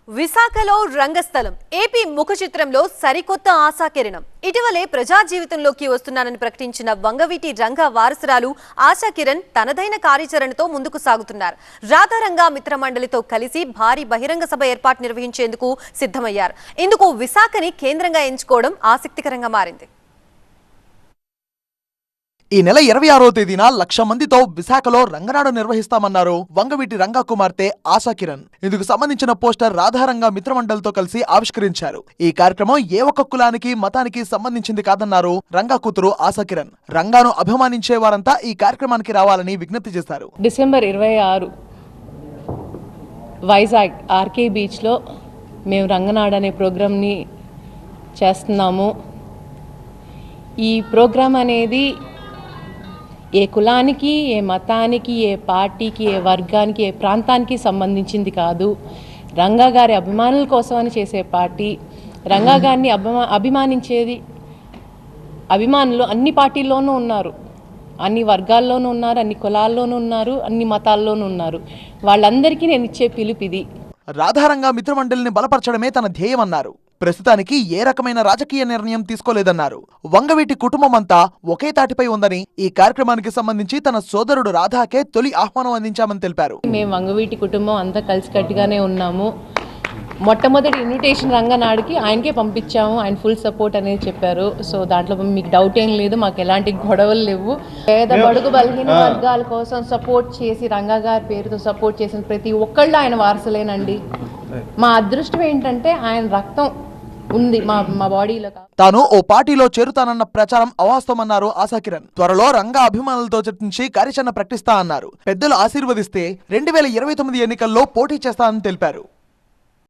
విశాఖలో రంగస్థలం ఏపీ ముఖ చిత్రంలో సరికొత్త ఆశాకిరణం. ఇటీవలే ప్రజా జీవితంలోకి వస్తున్నానని ప్రకటించిన వంగవీటి రంగ వారసురాలు ఆశాకిరణ్ తనదైన కార్యాచరణతో ముందుకు సాగుతున్నారు. రాధారంగ మిత్రమండలితో కలిసి భారీ బహిరంగ సభ ఏర్పాటు నిర్వహించేందుకు సిద్ధమయ్యారు. ఇందుకు విశాఖని కేంద్రంగా ఎంచుకోవడం ఆసక్తికరంగా మారింది. ఈ నెల 26వ తేదీన 1,00,000 మందితో విశాఖలో రంగనాడు నిర్వహిస్తామన్నారు వంగవీటి రంగా కుమార్తె ఆశాకిరణ్. ఇందుకు సంబంధించిన పోస్టర్ రాధారంగ మిత్రమండలితో కలిసి ఆవిష్కరించారు. ఈ కార్యక్రమం ఏ ఒక్క కులానికి మతానికి సంబంధించింది కాదన్నారు రంగా కూతురు ఆశాకిరణ్. రంగాను అభిమానించే వారంతా ఈ కార్యక్రమానికి రావాలని విజ్ఞప్తి చేశారు. డిసెంబర్ 26 వైజాగ్ ఆర్కే బీచ్లో మేము రంగనాడు అనే ప్రోగ్రామ్ని చేస్తున్నాము. ఈ ప్రోగ్రాం అనేది ఏ కులానికి, ఏ మతానికి, ఏ పార్టీకి, ఏ వర్గానికి, ఏ ప్రాంతానికి సంబంధించింది కాదు. రంగా గారి అభిమానుల కోసమని చేసే పార్టీ. రంగా గారిని అభిమానించేది అభిమానులు అన్ని పార్టీల్లోనూ ఉన్నారు, అన్ని వర్గాల్లోనూ ఉన్నారు, అన్ని కులాల్లోనూ ఉన్నారు, అన్ని మతాల్లోనూ ఉన్నారు. వాళ్ళందరికీ నేను ఇచ్చే పిలుపు ఇది. రాధారంగ మిత్రమండలిని బలపరచడమే తన ధ్యేయమన్నారు. ప్రస్తుతానికి ఏ రకమైన రాజకీయ నిర్ణయం తీసుకోలేదన్నారు. వంగవీటి కుటుంబం అంతా ఒకే తాటిపై ఉందని, ఈ కార్యక్రమానికి సంబంధించి తన సోదరుడు రాధాకే తొలి ఆహ్వానం అందించామని తెలిపారు. మేము వంగవీటి కుటుంబం అంతా కలిసికట్టుగానే ఉన్నాము. మొట్టమొదటి ఇన్విటేషన్ రంగనాడుకి ఆయనకే పంపించాము. ఆయన ఫుల్ సపోర్ట్ అనేది చెప్పారు. సో దాంట్లో మీకు డౌట్ ఏం లేదు, మాకు ఎలాంటి గొడవలు లేవు. పేద బడుగు బలహీన వర్గాల కోసం సపోర్ట్ చేసి రంగా గారి పేరుతో సపోర్ట్ చేసిన ప్రతి ఒక్కళ్ళు ఆయన వారసులేనండి. మా అదృష్టం ఏంటంటే ఆయన రక్తం ఉంది మా బాడీలో. తాను ఓ పార్టీలో చేరుతానన్న ప్రచారం అవాస్తవమన్నారు ఆశాకిరణ్. త్వరలో రంగా అభిమానులతో చర్చించి కార్యాచరణ ప్రకటిస్తా అన్నారు. పెద్దలు ఆశీర్వదిస్తే 2029 ఎన్నికల్లో పోటీ చేస్తానని తెలిపారు.